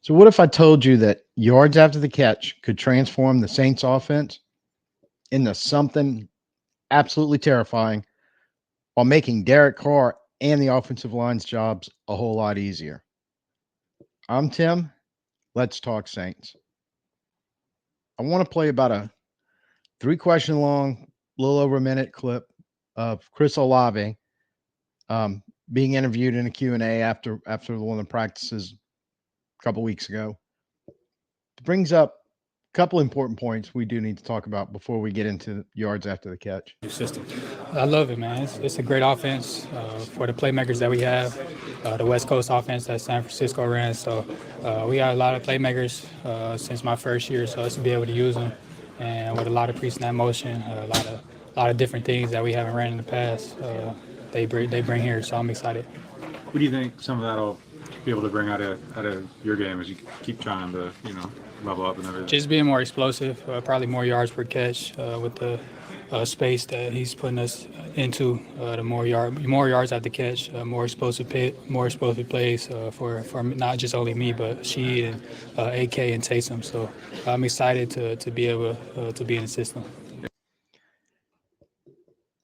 So what if I told you that yards after the catch could transform the Saints offense into something absolutely terrifying while making Derek Carr and the offensive line's jobs a whole lot easier? I'm Tim. Let's talk Saints. I want to play about a 3-question long, little over a minute clip of Chris Olave um, being interviewed in a Q&A after one of the practices a couple weeks ago. It brings up a couple important points we do need to talk about before we get into yards after the catch. System. I love it, man. It's a great offense for the playmakers that we have. The West Coast offense that San Francisco ran. So we got a lot of playmakers since my first year. So it's to be able to use them, and with a lot of pre-snap motion, a lot of different things that we haven't ran in the past. They bring here. So I'm excited. What do you think some of that'll be able to bring out of your game as you keep trying to level up and everything? Just being more explosive, probably more yards per catch with the space that he's putting us into. The more yards at the catch, more explosive plays for not just only me but Shaheed and AK and Taysom. So I'm excited to be able to be in the system.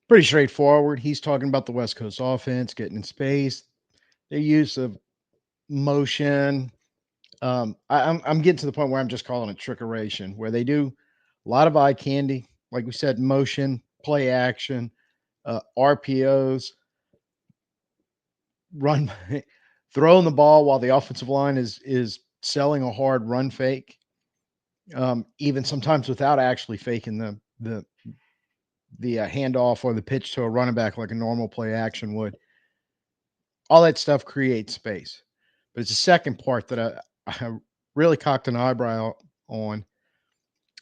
Pretty straightforward. He's talking about the West Coast offense, getting in space, their use of motion. I'm getting to the point where I'm just calling it trickeration, where they do a lot of eye candy, like we said, motion, play action, RPOs, run, throwing the ball while the offensive line is selling a hard run fake, even sometimes without actually faking the handoff or the pitch to a running back like a normal play action would. All that stuff creates space. But it's the second part that I really cocked an eyebrow on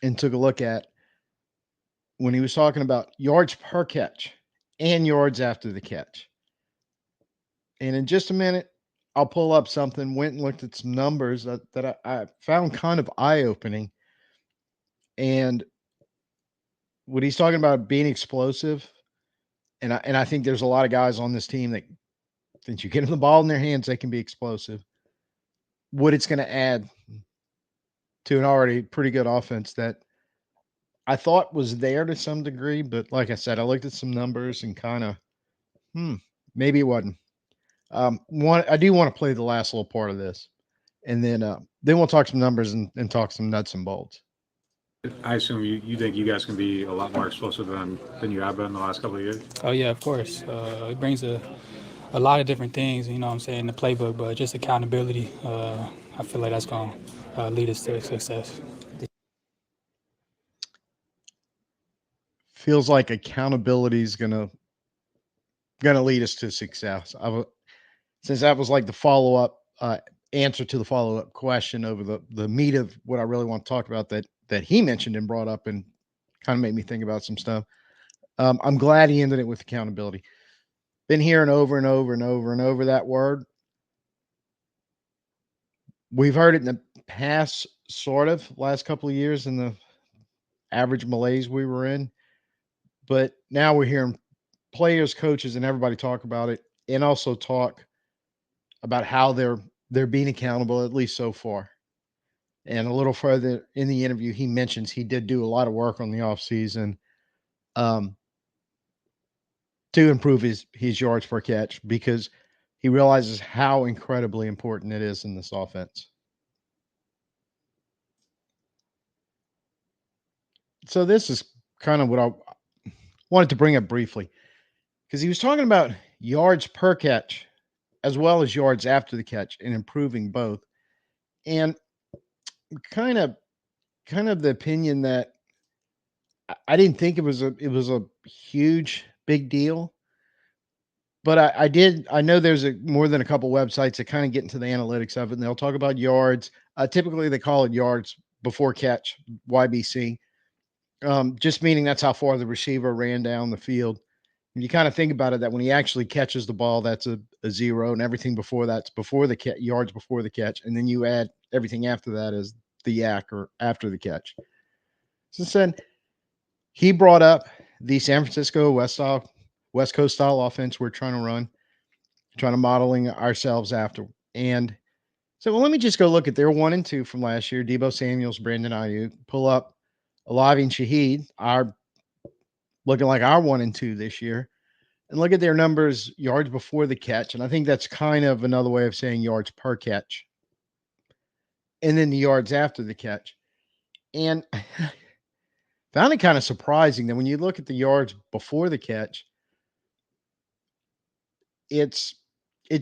and took a look at when he was talking about yards per catch and yards after the catch. And in just a minute, I'll pull up something, went and looked at some numbers that I found kind of eye opening. And what he's talking about being explosive, and I think there's a lot of guys on this team that since you get them the ball in their hands, they can be explosive. What it's going to add to an already pretty good offense that I thought was there to some degree, but like I said, I looked at some numbers and kind of, maybe it wasn't. I do want to play the last little part of this, and then we'll talk some numbers and talk some nuts and bolts. I assume you think you guys can be a lot more explosive than you have been in the last couple of years? Oh yeah, of course. It brings a lot of different things, you know what I'm saying, in the playbook, but just accountability, I feel like that's going to lead us to success. Feels like accountability is gonna lead us to success. Since that was like the follow up answer to the follow up question over the meat of what I really want to talk about that he mentioned and brought up and kind of made me think about some stuff. I'm glad he ended it with accountability. Been hearing over and over and over and over that word. We've heard it in the past, sort of, last couple of years in the average malaise we were in. But now we're hearing players, coaches, and everybody talk about it and also talk about how they're being accountable, at least so far. And a little further in the interview, he mentions he did do a lot of work on the offseason to improve his yards per catch because he realizes how incredibly important it is in this offense. So this is kind of what I wanted to bring up briefly because he was talking about yards per catch as well as yards after the catch and improving both. And kind of the opinion that I didn't think it was a huge big deal. But I know there's more than a couple websites that kind of get into the analytics of it, and they'll talk about yards. Typically, they call it yards before catch, YBC, just meaning that's how far the receiver ran down the field. And you kind of think about it that when he actually catches the ball, that's a 0, and everything before that's before the yards before the catch, and then you add everything after that as the YAC or after the catch. So then he brought up the San Francisco West Coast style offense we're trying to run, trying to modeling ourselves after. And So let me just go look at their 1 and 2 from last year. Debo Samuels, Brandon Ayuk. Pull up Olave and Shaheed, are looking like our 1 and 2 this year. And look at their numbers, yards before the catch. And I think that's kind of another way of saying yards per catch. And then the yards after the catch. And found it kind of surprising that when you look at the yards before the catch, it's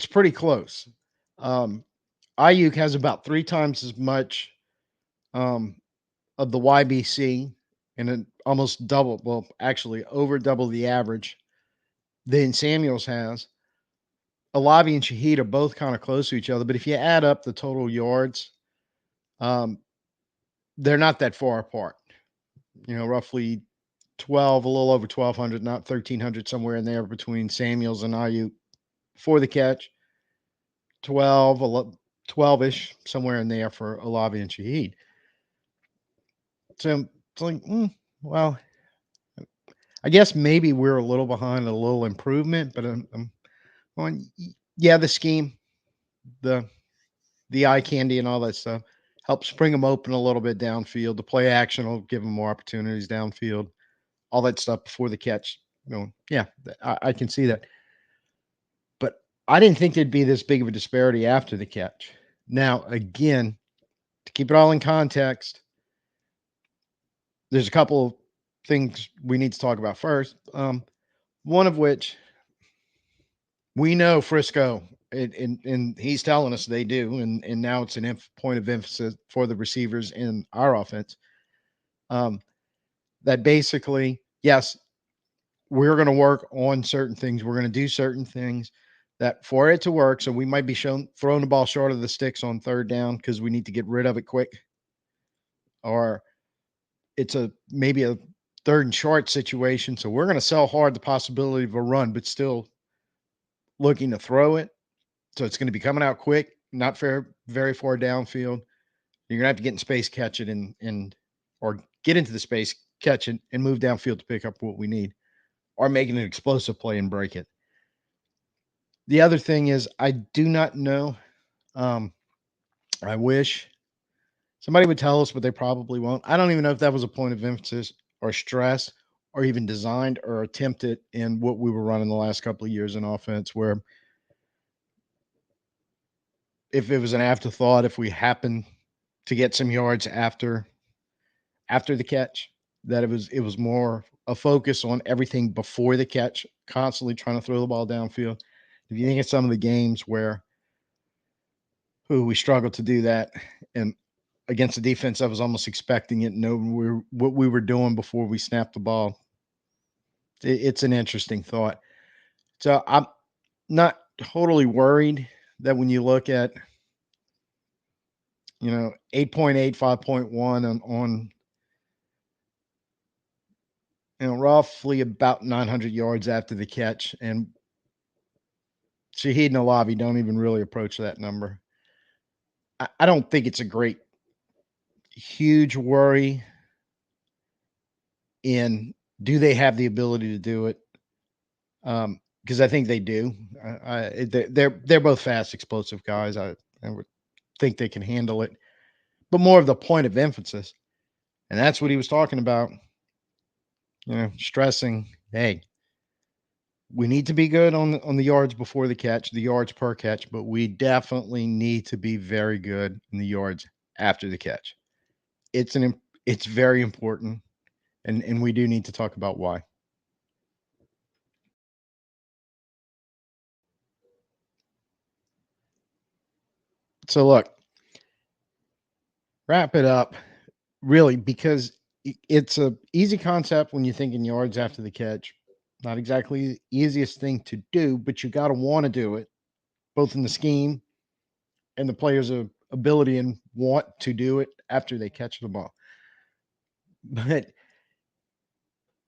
pretty close. Ayuk has about 3 times as much um, of the YBC and almost double, well, actually over double the average than Samuels has. Olave and Shaheed are both kind of close to each other, but if you add up the total yards, um, they're not that far apart. Roughly 12, a little over 1,200, not 1,300, somewhere in there between Samuels and Ayuk for the catch. 12-ish, somewhere in there for Olave and Shaheed. So it's like, well, I guess maybe we're a little behind, a little improvement, but I'm on. Yeah, the scheme, the eye candy, and all that stuff helps spring them open a little bit downfield. The play action will give them more opportunities downfield. All that stuff before the catch. Yeah, I can see that. But I didn't think there'd be this big of a disparity after the catch. Now, again, to keep it all in context, there's a couple of things we need to talk about first. One of which we know Frisco, and he's telling us they do, and now it's an point of emphasis for the receivers in our offense. That basically, yes, we're going to work on certain things. We're going to do certain things that for it to work. So we might be throwing the ball short of the sticks on third down because we need to get rid of it quick, or it's maybe a third and short situation. So we're going to sell hard the possibility of a run, but still looking to throw it. So it's going to be coming out quick, not very far downfield. You're going to have to get in space, catch it, or get into the space, catch it, and move downfield to pick up what we need, or making an explosive play and break it. The other thing is, I do not know. I wish somebody would tell us, but they probably won't. I don't even know if that was a point of emphasis or stress or even designed or attempted in what we were running the last couple of years in offense, where if it was an afterthought, if we happen to get some yards after the catch, that it was more a focus on everything before the catch, constantly trying to throw the ball downfield. If you think of some of the games where we struggled to do that, and against the defense, I was almost expecting it, knowing what we were doing before we snapped the ball. It's an interesting thought. So I'm not totally worried that when you look at 8.8, 5.1 on roughly about 900 yards after the catch, and Shaheed and Olave don't even really approach that number. I don't think it's a great, huge worry in do they have the ability to do it? Because I think they do. They're both fast, explosive guys. I would think they can handle it, but more of the point of emphasis, and that's what he was talking about. Stressing, hey, we need to be good on the yards before the catch, the yards per catch, but we definitely need to be very good in the yards after the catch. It's very important, and we do need to talk about why. So look, wrap it up really, because it's a easy concept when you think in yards after the catch. Not exactly the easiest thing to do, but you got to want to do it, both in the scheme and the player's ability and want to do it after they catch the ball. But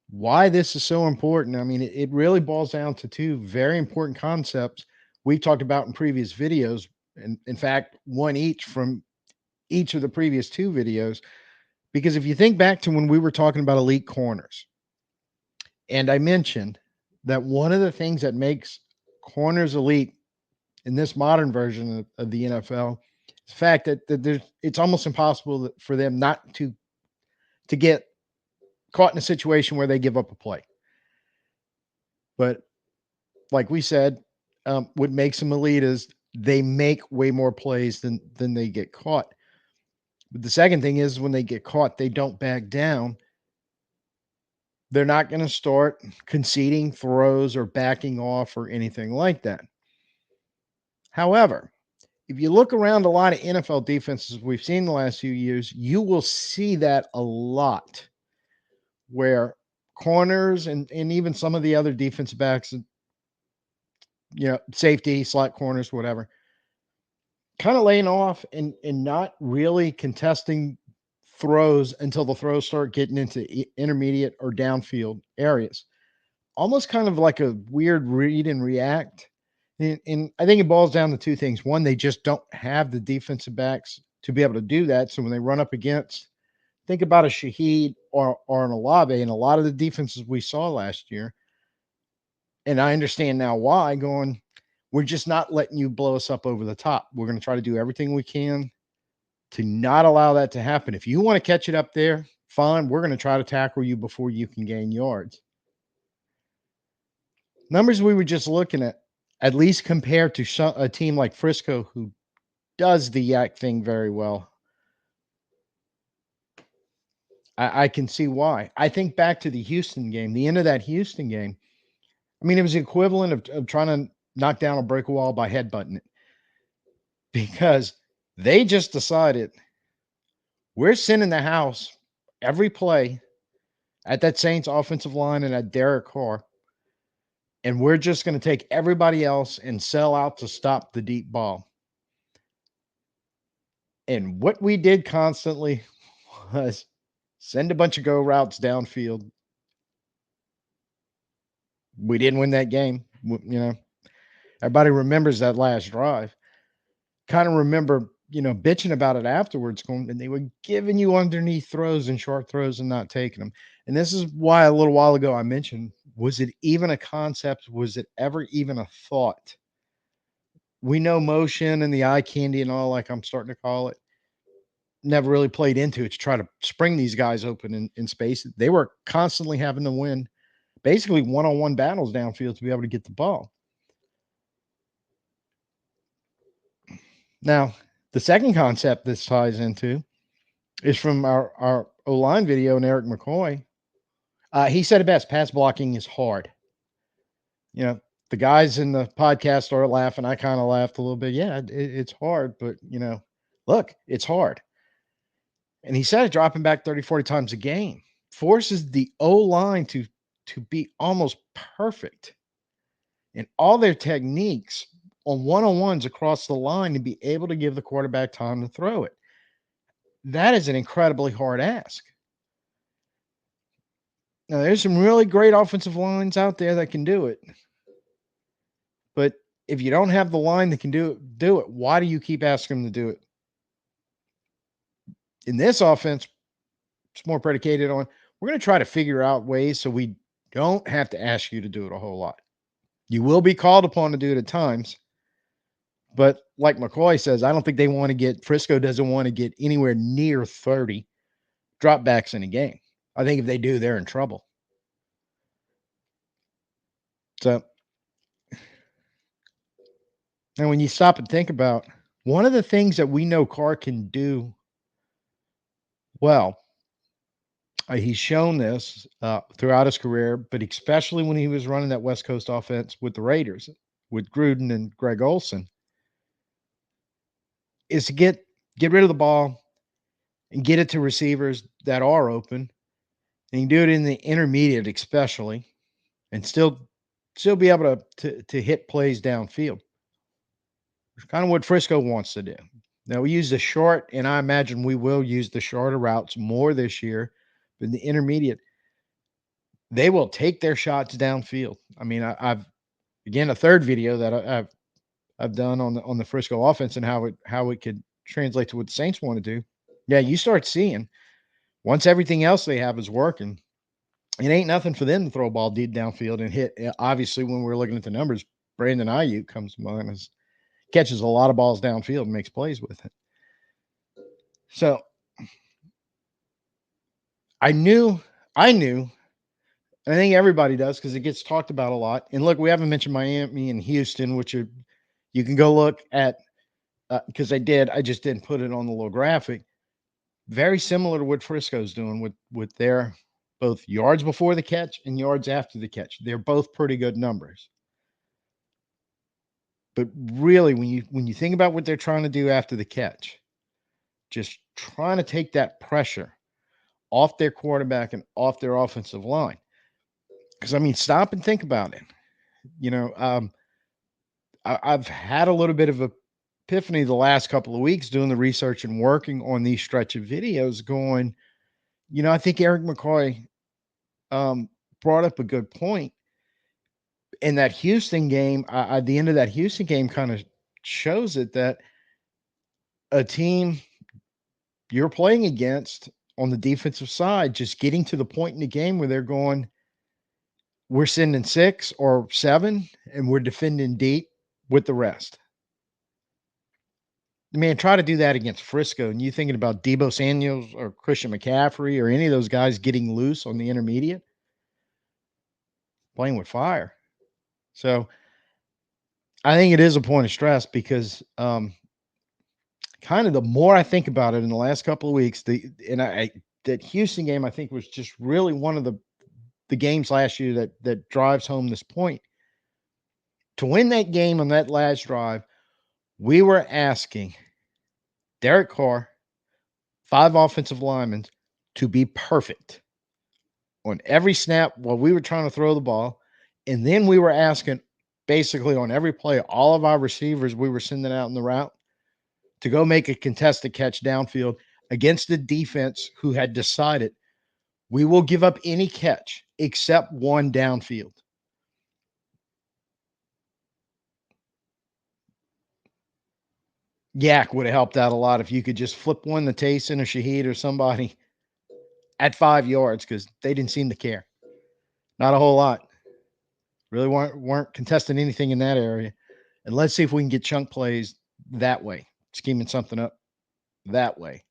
why this is so important, I mean, it really boils down to two very important concepts we've talked about in previous videos. And in fact, one each from each of the previous two videos. Because if you think back to when we were talking about elite corners, and I mentioned that one of the things that makes corners elite in this modern version of the NFL the fact that it's almost impossible for them not to get caught in a situation where they give up a play. But like we said, what makes them elite is they make way more plays than they get caught. But the second thing is when they get caught, they don't back down. They're not going to start conceding throws or backing off or anything like that. However, if you look around a lot of NFL defenses we've seen the last few years, you will see that a lot where corners and even some of the other defensive backs, safety, slot corners, whatever, kind of laying off and not really contesting throws until the throws start getting into intermediate or downfield areas. Almost kind of like a weird read and react. And I think it boils down to two things. One, they just don't have the defensive backs to be able to do that. So when they run up against, think about a Shaheed or an Olave and a lot of the defenses we saw last year. And I understand now why, going, we're just not letting you blow us up over the top. We're going to try to do everything we can to not allow that to happen. If you want to catch it up there, fine. We're going to try to tackle you before you can gain yards. Numbers we were just looking at least compared to a team like Frisco, who does the YAC thing very well, I can see why. I think back to the Houston game, the end of that Houston game. I mean, it was the equivalent of trying to knock down a brick wall by headbutting it, because they just decided we're sending the house every play at that Saints offensive line and at Derek Carr, and we're just going to take everybody else and sell out to stop the deep ball. And what we did constantly was send a bunch of go routes downfield. We didn't win that game. Everybody remembers that last drive. Kind of remember, bitching about it afterwards, and they were giving you underneath throws and short throws and not taking them. And this is why a little while ago I mentioned, was it even a concept? Was it ever even a thought? We know motion and the eye candy and all, like I'm starting to call it, never really played into it to try to spring these guys open in space. They were constantly having to win basically one-on-one battles downfield to be able to get the ball. Now, the second concept this ties into is from our O-line video and Eric McCoy. He said it best: pass blocking is hard. The guys in the podcast started laughing. I kind of laughed a little bit. Yeah, it's hard, but look, it's hard. And he said dropping back 30, 40 times a game forces the O-line to be almost perfect in all their techniques on one-on-ones across the line to be able to give the quarterback time to throw it. That is an incredibly hard ask. Now, there's some really great offensive lines out there that can do it. But if you don't have the line that can do it, why do you keep asking them to do it? In this offense, it's more predicated on, we're going to try to figure out ways so we don't have to ask you to do it a whole lot. You will be called upon to do it at times. But like McCoy says, I don't think Frisco doesn't want to get anywhere near 30 dropbacks in a game. I think if they do, they're in trouble. So, and when you stop and think about one of the things that we know Carr can do well, he's shown this throughout his career, but especially when he was running that West Coast offense with the Raiders, with Gruden and Greg Olson, is to get rid of the ball and get it to receivers that are open. And you do it in the intermediate, especially, and still be able to hit plays downfield. It's kind of what Frisco wants to do. Now, we use the short, and I imagine we will use the shorter routes more this year. But in the intermediate, they will take their shots downfield. I mean, I've again a third video that I've done on the Frisco offense and how it could translate to what the Saints want to do. Yeah, you start seeing once everything else they have is working, it ain't nothing for them to throw a ball deep downfield and hit. Obviously, when we're looking at the numbers, Brandon Ayuk comes to mind, catches a lot of balls downfield and makes plays with it. So I knew, and I think everybody does because it gets talked about a lot. And look, we haven't mentioned Miami and Houston, which are, you can go look at, because I just didn't put it on the little graphic. Very similar to what Frisco's doing with their both yards before the catch and yards after the catch. They're both pretty good numbers. But really, when you think about what they're trying to do after the catch, just trying to take that pressure off their quarterback and off their offensive line. Because I mean, stop and think about it. You know, I've had a little bit of a epiphany the last couple of weeks doing the research and working on these stretch of videos. Going, I think Eric McCoy brought up a good point in that Houston game. The end of that Houston game kind of shows it that a team you're playing against on the defensive side, just getting to the point in the game where they're going, we're sending 6 or 7 and we're defending deep with the rest. Man, try to do that against Frisco. And you thinking about Deebo Samuels or Christian McCaffrey or any of those guys getting loose on the intermediate, playing with fire. So I think it is a point of stress because kind of the more I think about it in the last couple of weeks, that Houston game I think was just really one of the games last year that drives home this point. To win that game on that last drive, we were asking Derek Carr, 5 offensive linemen, to be perfect on every snap while we were trying to throw the ball. And then we were asking basically on every play, all of our receivers we were sending out in the route to go make a contested catch downfield against the defense who had decided we will give up any catch except one downfield. YAC would have helped out a lot if you could just flip one to Taysom or Shaheed or somebody at 5 yards because they didn't seem to care. Not a whole lot. Really weren't contesting anything in that area. And let's see if we can get chunk plays that way, scheming something up that way.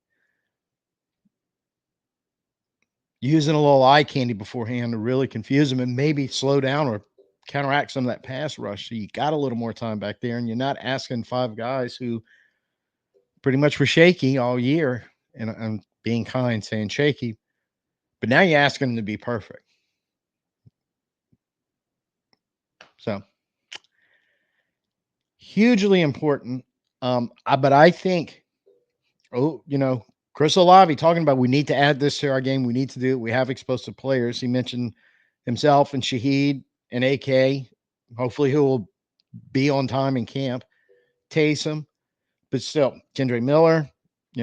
Using a little eye candy beforehand to really confuse them and maybe slow down or counteract some of that pass rush. So you got a little more time back there, and you're not asking 5 guys who pretty much were shaky all year. And I'm being kind saying shaky, but now you're asking them to be perfect. So hugely important. But I think, Chris Olave talking about we need to add this to our game. We need to do it. We have explosive players. He mentioned himself and Shaheed and AK. Hopefully he will be on time in camp. Taysom, but still, Kendre Miller,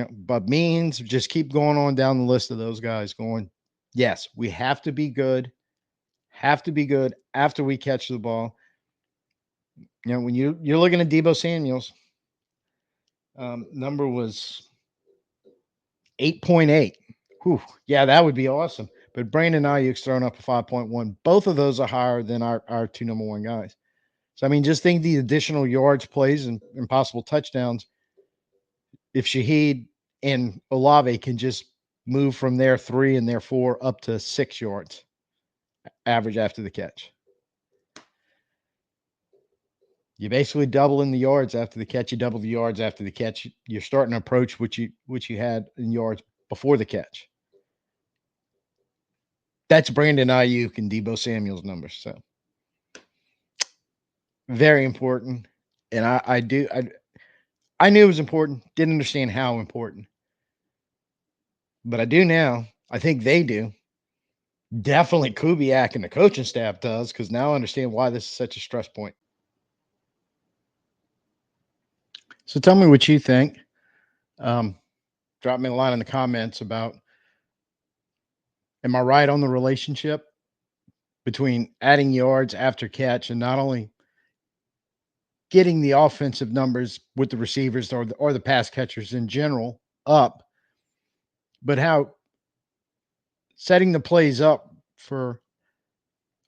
Bub Means, just keep going on down the list of those guys going, yes, we have to be good after we catch the ball. When you're looking at Deebo Samuels, number was 8.8. Whew, yeah, that would be awesome. But Brandon Ayuk's thrown up a 5.1. Both of those are higher than our 2 number 1 guys. So, I mean, just think the additional yards, plays, and possible touchdowns. If Shaheed and Olave can just move from their 3 and their 4 up to 6 yards average after the catch. You're basically doubling the yards after the catch. You double the yards after the catch. You're starting to approach what you had in yards before the catch. That's Brandon Ayuk and Deebo Samuel's numbers. So very important. And I knew it was important. Didn't understand how important. But I do now. I think they do. Definitely Kubiak and the coaching staff does, because now I understand why this is such a stress point. So tell me what you think. Drop me a line in the comments about, am I right on the relationship between adding yards after catch and not only getting the offensive numbers with the receivers or the pass catchers in general up, but how setting the plays up for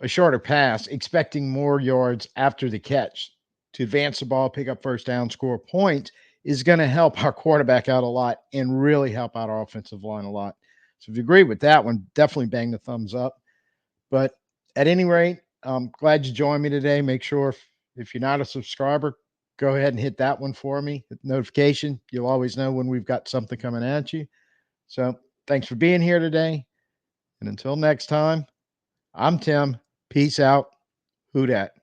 a shorter pass, expecting more yards after the catch to advance the ball, pick up first down, score points, is going to help our quarterback out a lot and really help out our offensive line a lot. So if you agree with that one, definitely bang the thumbs up. But at any rate, I'm glad you joined me today. Make sure if you're not a subscriber, go ahead and hit that one for me. Notification. You'll always know when we've got something coming at you. So thanks for being here today. And until next time, I'm Tim. Peace out. Who dat?